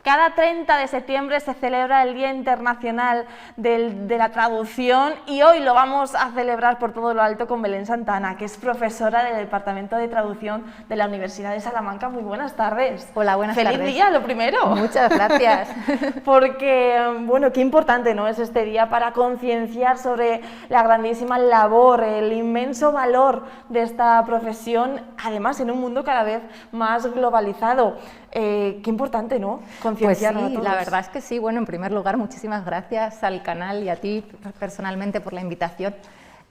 Cada 30 de septiembre se celebra el Día Internacional de la Traducción y hoy lo vamos a celebrar por todo lo alto con Belén Santana, que es profesora del Departamento de Traducción de la Universidad de Salamanca. Muy buenas tardes. Hola, buenas tardes. ¡Feliz día, lo primero! Muchas gracias. Porque, bueno, qué importante, ¿no?, es este día para concienciar sobre la grandísima labor, el inmenso valor de esta profesión, además en un mundo cada vez más globalizado. Qué importante, ¿no?, concienciar a todos. La verdad es que sí. Bueno, en primer lugar, muchísimas gracias al canal y a ti personalmente por la invitación.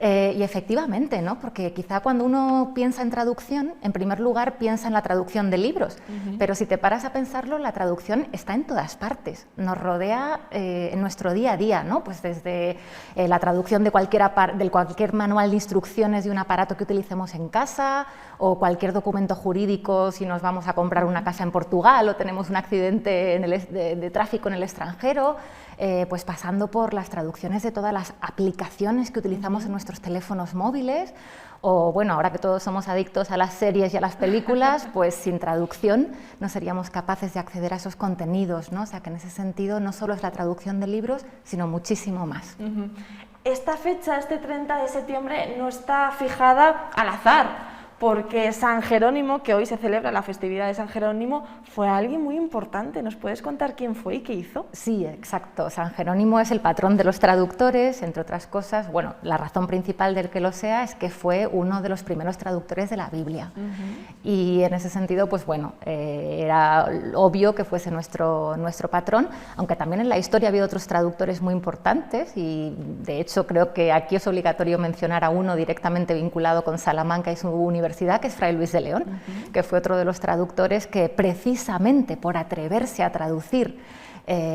Y efectivamente, ¿no?, porque quizá cuando uno piensa en traducción, en primer lugar piensa en la traducción de libros, pero si te paras a pensarlo, la traducción está en todas partes, nos rodea en nuestro día a día, ¿no?, pues desde la traducción de cualquier manual de instrucciones de un aparato que utilicemos en casa, o cualquier documento jurídico si nos vamos a comprar una casa en Portugal o tenemos un accidente de tráfico en el extranjero, pues pasando por las traducciones de todas las aplicaciones que utilizamos en nuestros teléfonos móviles, o bueno, ahora que todos somos adictos a las series y a las películas, pues sin traducción no seríamos capaces de acceder a esos contenidos, ¿no? O sea que en ese sentido no solo es la traducción de libros, sino muchísimo más. Esta fecha, este 30 de septiembre, no está fijada al azar, porque San Jerónimo, que hoy se celebra la festividad de San Jerónimo, fue alguien muy importante. ¿Nos puedes contar quién fue y qué hizo? Sí, exacto. San Jerónimo es el patrón de los traductores, entre otras cosas. Bueno, la razón principal del que lo sea es que fue uno de los primeros traductores de la Biblia. Y en ese sentido, pues bueno, era obvio que fuese nuestro patrón, aunque también en la historia ha habido otros traductores muy importantes y, de hecho, creo que aquí es obligatorio mencionar a uno directamente vinculado con Salamanca y su universidad, que es Fray Luis de León, que fue otro de los traductores que precisamente por atreverse a traducir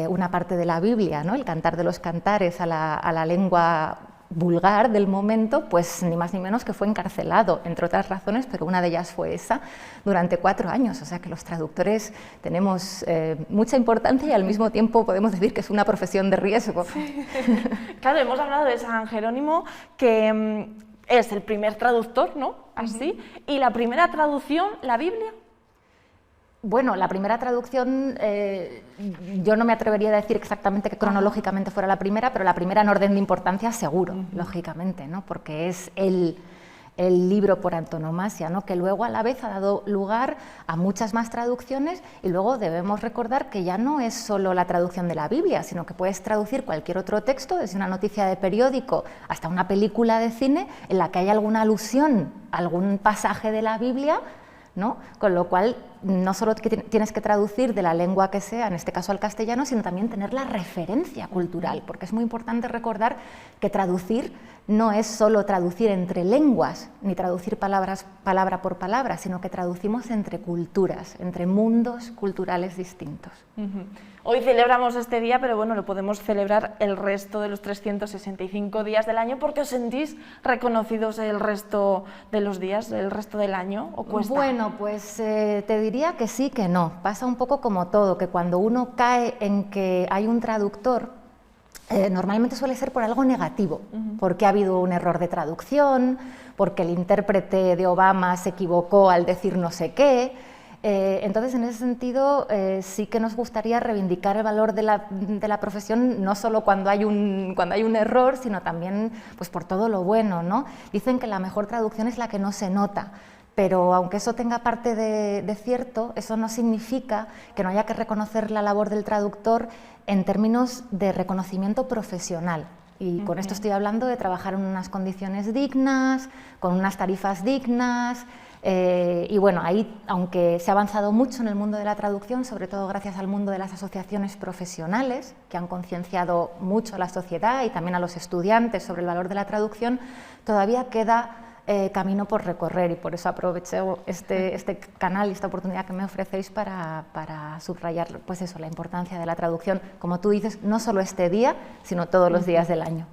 una parte de la Biblia, ¿no?, el Cantar de los Cantares a la lengua vulgar del momento, pues ni más ni menos que fue encarcelado, entre otras razones, pero una de ellas fue esa, durante 4 años. O sea que los traductores tenemos mucha importancia y al mismo tiempo podemos decir que es una profesión de riesgo. Sí. Claro, hemos hablado de San Jerónimo, que es el primer traductor, ¿no?, así, y la primera traducción, la Biblia. Bueno, la primera traducción, yo no me atrevería a decir exactamente que cronológicamente fuera la primera, pero la primera en orden de importancia seguro, lógicamente, ¿no?, porque es el libro por antonomasia, ¿no?, que luego a la vez ha dado lugar a muchas más traducciones, y luego debemos recordar que ya no es solo la traducción de la Biblia, sino que puedes traducir cualquier otro texto, desde una noticia de periódico hasta una película de cine en la que hay alguna alusión a algún pasaje de la Biblia, ¿no?, con lo cual no solo tienes que traducir de la lengua que sea, en este caso al castellano, sino también tener la referencia cultural, porque es muy importante recordar que traducir no es solo traducir entre lenguas, ni traducir palabra por palabra, sino que traducimos entre culturas, entre mundos culturales distintos. Hoy celebramos este día, pero bueno, lo podemos celebrar el resto de los 365 días del año, porque os sentís reconocidos el resto de los días, el resto del año, ¿o cuesta? Bueno, pues te diría que sí, que no. Pasa un poco como todo, que cuando uno cae en que hay un traductor, normalmente suele ser por algo negativo, porque ha habido un error de traducción, porque el intérprete de Obama se equivocó al decir no sé qué. Entonces, en ese sentido, sí que nos gustaría reivindicar el valor de la profesión, no solo cuando hay un error, sino también pues, por todo lo bueno, ¿no? Dicen que la mejor traducción es la que no se nota, pero aunque eso tenga parte de cierto, eso no significa que no haya que reconocer la labor del traductor en términos de reconocimiento profesional. Y con esto estoy hablando de trabajar en unas condiciones dignas, con unas tarifas dignas. Y bueno, ahí, aunque se ha avanzado mucho en el mundo de la traducción, sobre todo gracias al mundo de las asociaciones profesionales, que han concienciado mucho a la sociedad y también a los estudiantes sobre el valor de la traducción, todavía queda camino por recorrer, y por eso aprovecho este canal y esta oportunidad que me ofrecéis para subrayar pues eso, la importancia de la traducción, como tú dices, no solo este día, sino todos los días del año.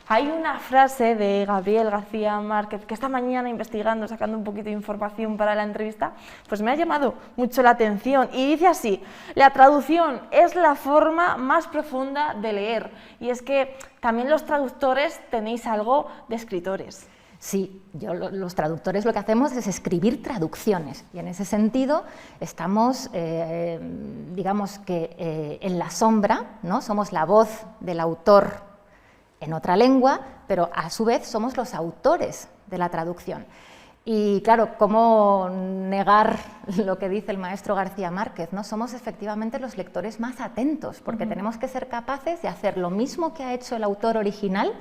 Hay una frase de Gabriel García Márquez que esta mañana, investigando, sacando un poquito de información para la entrevista, pues me ha llamado mucho la atención, y dice así: la traducción es la forma más profunda de leer. Y es que también los traductores tenéis algo de escritores. Sí, los traductores lo que hacemos es escribir traducciones y en ese sentido estamos, digamos que en la sombra, ¿no? Somos la voz del autor en otra lengua, pero a su vez somos los autores de la traducción. Y claro, ¿cómo negar lo que dice el maestro García Márquez, ¿no? Somos efectivamente los lectores más atentos, porque tenemos que ser capaces de hacer lo mismo que ha hecho el autor original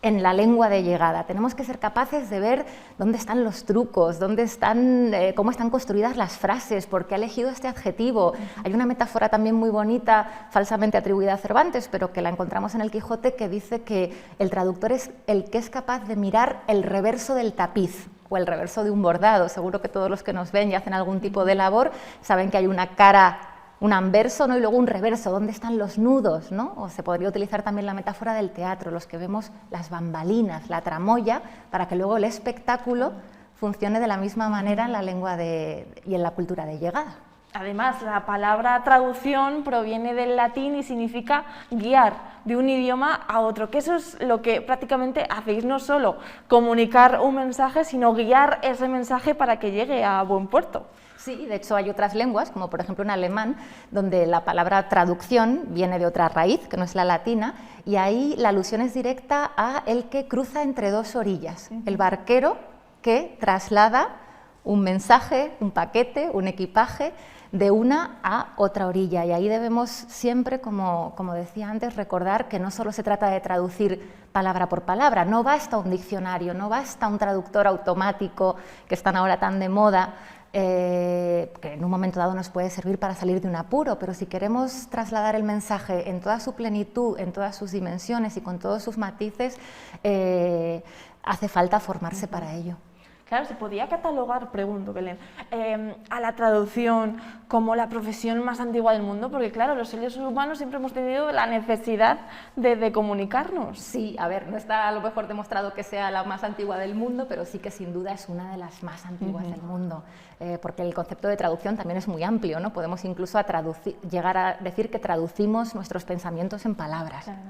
en la lengua de llegada. Tenemos que ser capaces de ver dónde están los trucos, dónde están, cómo están construidas las frases, por qué ha elegido este adjetivo. Hay una metáfora también muy bonita, falsamente atribuida a Cervantes, pero que la encontramos en el Quijote, que dice que el traductor es el que es capaz de mirar el reverso del tapiz o el reverso de un bordado. Seguro que todos los que nos ven y hacen algún tipo de labor saben que hay una cara, un anverso, ¿no? Y luego un reverso, ¿dónde están los nudos, ¿no? O se podría utilizar también la metáfora del teatro, los que vemos las bambalinas, la tramoya, para que luego el espectáculo funcione de la misma manera en la lengua y en la cultura de llegada. Además, la palabra traducción proviene del latín y significa guiar de un idioma a otro, que eso es lo que prácticamente hacéis, no solo comunicar un mensaje, sino guiar ese mensaje para que llegue a buen puerto. Sí, de hecho hay otras lenguas, como por ejemplo en alemán, donde la palabra traducción viene de otra raíz, que no es la latina, y ahí la alusión es directa a el que cruza entre dos orillas, el barquero que traslada un mensaje, un paquete, un equipaje, de una a otra orilla. Y ahí debemos siempre, como decía antes, recordar que no solo se trata de traducir palabra por palabra, no basta un diccionario, no basta un traductor automático, que están ahora tan de moda, que en un momento dado nos puede servir para salir de un apuro, pero si queremos trasladar el mensaje en toda su plenitud, en todas sus dimensiones y con todos sus matices, hace falta formarse para ello. Claro, se podía catalogar, pregunto, Belén, a la traducción como la profesión más antigua del mundo, porque claro, los seres humanos siempre hemos tenido la necesidad de comunicarnos. Sí, a ver, no está a lo mejor demostrado que sea la más antigua del mundo, pero sí que sin duda es una de las más antiguas del mundo, porque el concepto de traducción también es muy amplio, ¿no? Podemos incluso llegar a decir que traducimos nuestros pensamientos en palabras. Claro.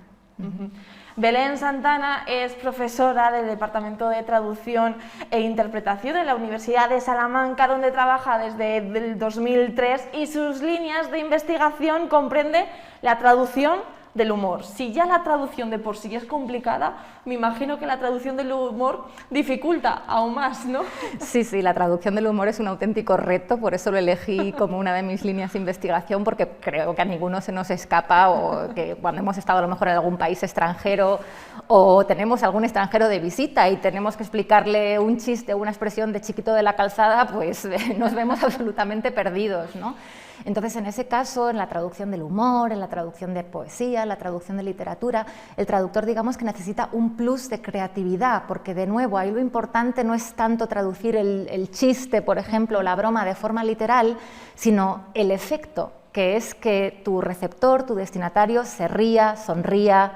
Belén Santana es profesora del Departamento de Traducción e Interpretación en la Universidad de Salamanca, donde trabaja desde el 2003 y sus líneas de investigación comprende la traducción del humor. Si ya la traducción de por sí es complicada, me imagino que la traducción del humor dificulta aún más, ¿no? Sí, sí, la traducción del humor es un auténtico reto, por eso lo elegí como una de mis líneas de investigación, porque creo que a ninguno se nos escapa, o que cuando hemos estado a lo mejor en algún país extranjero o tenemos algún extranjero de visita y tenemos que explicarle un chiste o una expresión de Chiquito de la Calzada, pues nos vemos absolutamente perdidos, ¿no? Entonces, en ese caso, en la traducción del humor, en la traducción de poesía, en la traducción de literatura, el traductor, digamos que necesita un plus de creatividad, porque de nuevo, ahí lo importante no es tanto traducir el chiste, por ejemplo, la broma de forma literal, sino el efecto, que es que tu receptor, tu destinatario, se ría, sonría,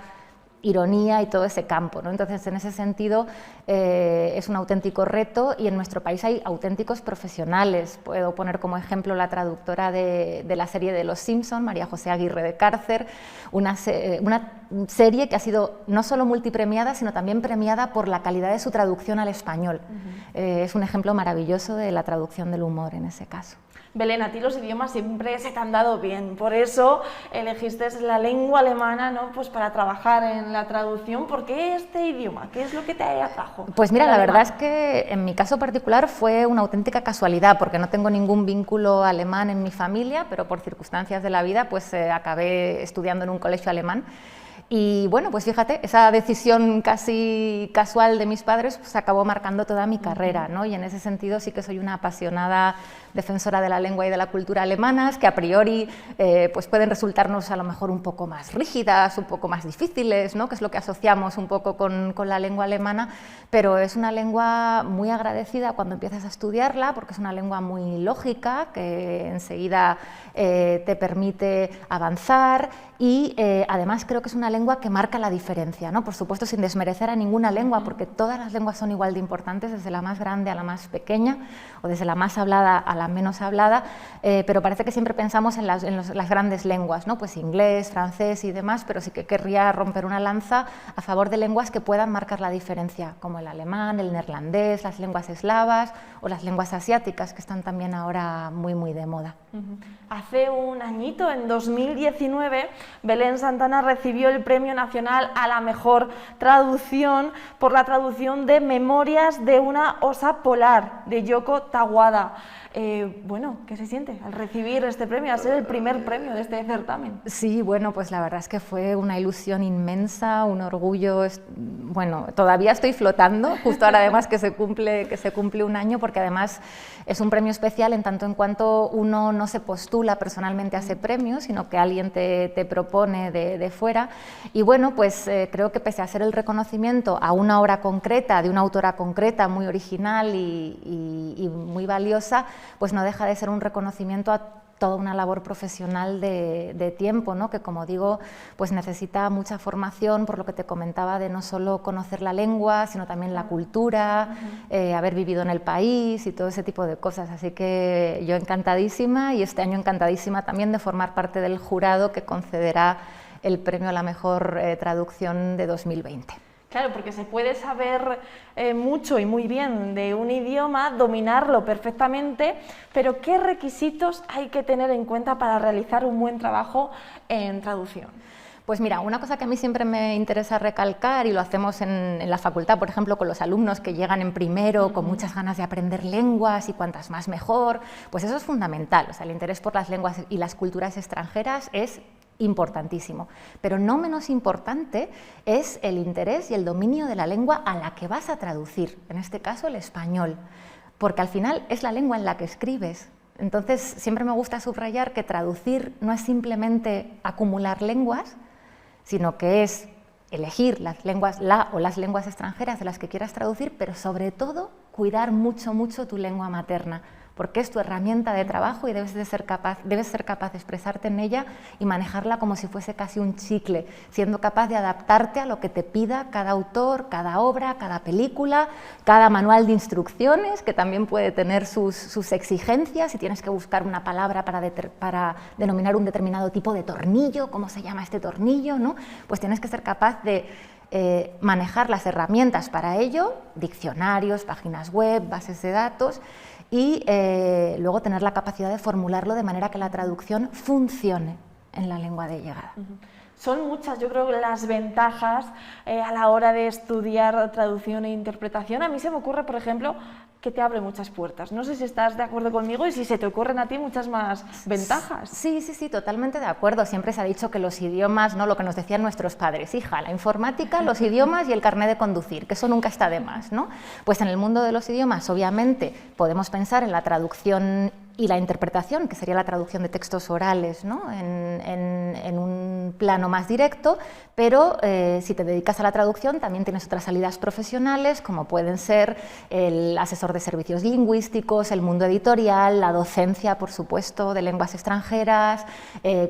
ironía y todo ese campo, ¿no? Entonces, en ese sentido, es un auténtico reto y en nuestro país hay auténticos profesionales. Puedo poner como ejemplo la traductora de la serie de Los Simpson, María José Aguirre de Cárcer, una serie que ha sido no solo multipremiada, sino también premiada por la calidad de su traducción al español. Es un ejemplo maravilloso de la traducción del humor en ese caso. Belén, a ti los idiomas siempre se te han dado bien, por eso elegiste la lengua alemana, ¿no? Pues para trabajar en la traducción. ¿Por qué este idioma? ¿Qué es lo que te atrajo? Pues mira, la verdad es que en mi caso particular fue una auténtica casualidad, porque no tengo ningún vínculo alemán en mi familia, pero por circunstancias de la vida pues acabé estudiando en un colegio alemán. Y bueno, pues fíjate, esa decisión casi casual de mis padres pues acabó marcando toda mi carrera, ¿no? Y en ese sentido sí que soy una apasionada defensora de la lengua y de la cultura alemanas, que a priori pues pueden resultarnos a lo mejor un poco más rígidas, un poco más difíciles, ¿no? Que es lo que asociamos un poco con la lengua alemana, pero es una lengua muy agradecida cuando empiezas a estudiarla, porque es una lengua muy lógica, que enseguida te permite avanzar y además creo que es una lengua que marca la diferencia, ¿no? Por supuesto, sin desmerecer a ninguna lengua, porque todas las lenguas son igual de importantes, desde la más grande a la más pequeña, o desde la más hablada a la menos hablada, pero parece que siempre pensamos en las grandes lenguas, ¿no? Pues inglés, francés y demás, pero sí que querría romper una lanza a favor de lenguas que puedan marcar la diferencia, como el alemán, el neerlandés, las lenguas eslavas o las lenguas asiáticas, que están también ahora muy, muy de moda. Hace un añito, en 2019, Belén Santana recibió el Premio Nacional a la Mejor Traducción por la traducción de Memorias de una osa polar, de Yoko Tawada. Bueno, ¿qué se siente al recibir este premio, al ser el primer premio de este certamen? Sí, bueno, pues la verdad es que fue una ilusión inmensa, un orgullo. Bueno, todavía estoy flotando, justo ahora además que se cumple un año, porque además es un premio especial en tanto en cuanto uno no se postula personalmente a ese premio, sino que alguien te propone de fuera. Y bueno, pues creo que pese a ser el reconocimiento a una obra concreta, de una autora concreta, muy original y muy valiosa, pues no deja de ser un reconocimiento a toda una labor profesional de tiempo, ¿no? Que, como digo, pues necesita mucha formación, por lo que te comentaba, de no solo conocer la lengua, sino también la cultura, haber vivido en el país y todo ese tipo de cosas. Así que yo encantadísima, y este año encantadísima también de formar parte del jurado que concederá el premio a la mejor traducción de 2020. Claro, porque se puede saber mucho y muy bien de un idioma, dominarlo perfectamente, pero ¿qué requisitos hay que tener en cuenta para realizar un buen trabajo en traducción? Pues mira, una cosa que a mí siempre me interesa recalcar, y lo hacemos en la facultad, por ejemplo, con los alumnos que llegan en primero con muchas ganas de aprender lenguas y cuantas más mejor, pues eso es fundamental. O sea, el interés por las lenguas y las culturas extranjeras es importantísimo, pero no menos importante es el interés y el dominio de la lengua a la que vas a traducir, en este caso el español, porque al final es la lengua en la que escribes. Entonces, siempre me gusta subrayar que traducir no es simplemente acumular lenguas, sino que es elegir las lenguas, las lenguas extranjeras de las que quieras traducir, pero sobre todo cuidar mucho, mucho tu lengua materna, porque es tu herramienta de trabajo y debes ser capaz de expresarte en ella y manejarla como si fuese casi un chicle, siendo capaz de adaptarte a lo que te pida cada autor, cada obra, cada película, cada manual de instrucciones, que también puede tener sus exigencias. Si tienes que buscar una palabra para denominar un determinado tipo de tornillo, ¿cómo se llama este tornillo?, ¿no? Pues tienes que ser capaz de manejar las herramientas para ello, diccionarios, páginas web, bases de datos, y luego tener la capacidad de formularlo de manera que la traducción funcione en la lengua de llegada. Son muchas, yo creo, las ventajas a la hora de estudiar traducción e interpretación. A mí se me ocurre, por ejemplo, que te abre muchas puertas. No sé si estás de acuerdo conmigo y si se te ocurren a ti muchas más ventajas. Sí, totalmente de acuerdo. Siempre se ha dicho que los idiomas, ¿no?, lo que nos decían nuestros padres, hija, la informática, los idiomas y el carné de conducir, que eso nunca está de más, ¿no? Pues en el mundo de los idiomas, obviamente, podemos pensar en la traducción y la interpretación, que sería la traducción de textos orales, ¿no?, en un plano más directo, pero si te dedicas a la traducción también tienes otras salidas profesionales, como pueden ser el asesor de servicios lingüísticos, el mundo editorial, la docencia, por supuesto, de lenguas extranjeras,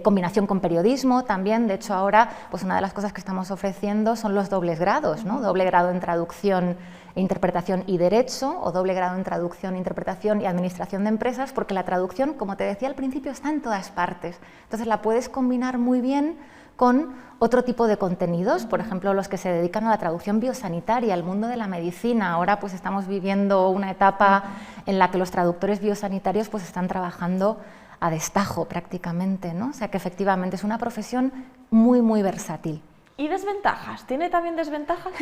combinación con periodismo también. De hecho, ahora pues una de las cosas que estamos ofreciendo son los dobles grados, ¿no? Doble grado en traducción, interpretación y derecho, o doble grado en traducción, interpretación y administración de empresas, porque la traducción, como te decía al principio, está en todas partes. Entonces la puedes combinar muy bien con otro tipo de contenidos, por ejemplo, los que se dedican a la traducción biosanitaria, al mundo de la medicina. Ahora pues estamos viviendo una etapa en la que los traductores biosanitarios pues están trabajando a destajo prácticamente, ¿no? O sea que efectivamente es una profesión muy, muy versátil. ¿Y desventajas? ¿Tiene también desventajas?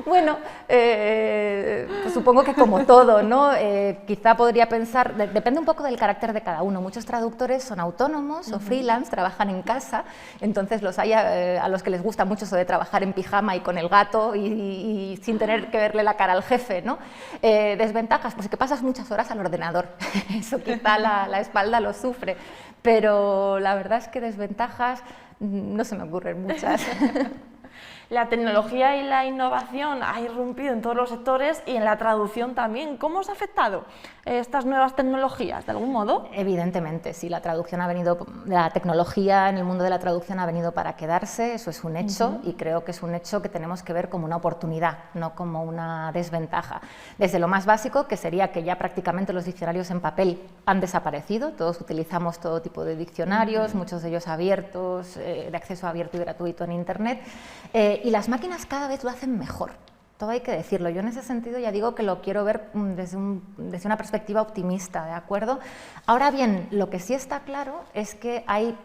Bueno, pues supongo que como todo, ¿no? Quizá podría pensar, depende un poco del carácter de cada uno. Muchos traductores son autónomos o freelance, trabajan en casa, entonces los hay a los que les gusta mucho eso de trabajar en pijama y con el gato y sin tener que verle la cara al jefe, ¿no? Desventajas, pues que pasas muchas horas al ordenador, eso quizá la espalda lo sufre, pero la verdad es que desventajas no se me ocurren muchas. La tecnología y la innovación ha irrumpido en todos los sectores y en la traducción también. ¿Cómo os ha afectado estas nuevas tecnologías, de algún modo? Evidentemente, sí, la tecnología en el mundo de la traducción ha venido para quedarse, eso es un hecho, y creo que es un hecho que tenemos que ver como una oportunidad, no como una desventaja. Desde lo más básico, que sería que ya prácticamente los diccionarios en papel han desaparecido, todos utilizamos todo tipo de diccionarios, muchos de ellos abiertos, de acceso abierto y gratuito en Internet, y las máquinas cada vez lo hacen mejor. Todo hay que decirlo. Yo en ese sentido ya digo que lo quiero ver desde una perspectiva optimista, ¿de acuerdo? Ahora bien, lo que sí está claro es que hay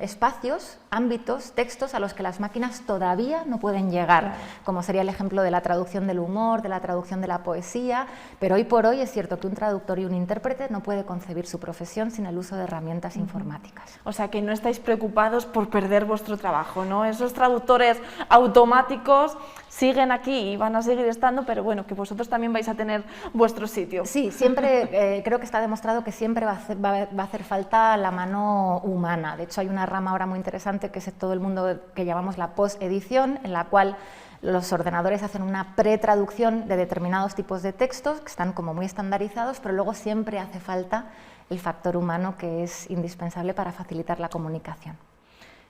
espacios, ámbitos, textos a los que las máquinas todavía no pueden llegar, como sería el ejemplo de la traducción del humor, de la traducción de la poesía, pero hoy por hoy es cierto que un traductor y un intérprete no puede concebir su profesión sin el uso de herramientas informáticas. O sea que no estáis preocupados por perder vuestro trabajo, ¿no? Esos traductores automáticos siguen aquí y van a seguir estando, pero bueno, que vosotros también vais a tener vuestro sitio. Sí, siempre creo que está demostrado que siempre va a hacer falta la mano humana. De hecho, hay una rama ahora muy interesante que es todo el mundo que llamamos la post-edición, en la cual los ordenadores hacen una pretraducción de determinados tipos de textos que están como muy estandarizados, pero luego siempre hace falta el factor humano que es indispensable para facilitar la comunicación.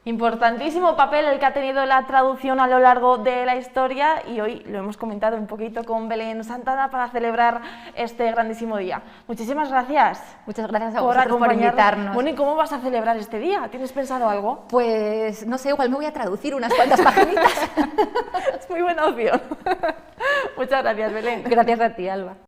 Importantísimo papel el que ha tenido la traducción a lo largo de la historia y hoy lo hemos comentado un poquito con Belén Santana para celebrar este grandísimo día. Muchísimas gracias. Muchas gracias a vosotros por invitarnos. Bueno, ¿y cómo vas a celebrar este día? ¿Tienes pensado algo? Pues no sé, igual me voy a traducir unas cuantas paginitas. Es muy buena opción. Muchas gracias, Belén. Gracias a ti, Alba.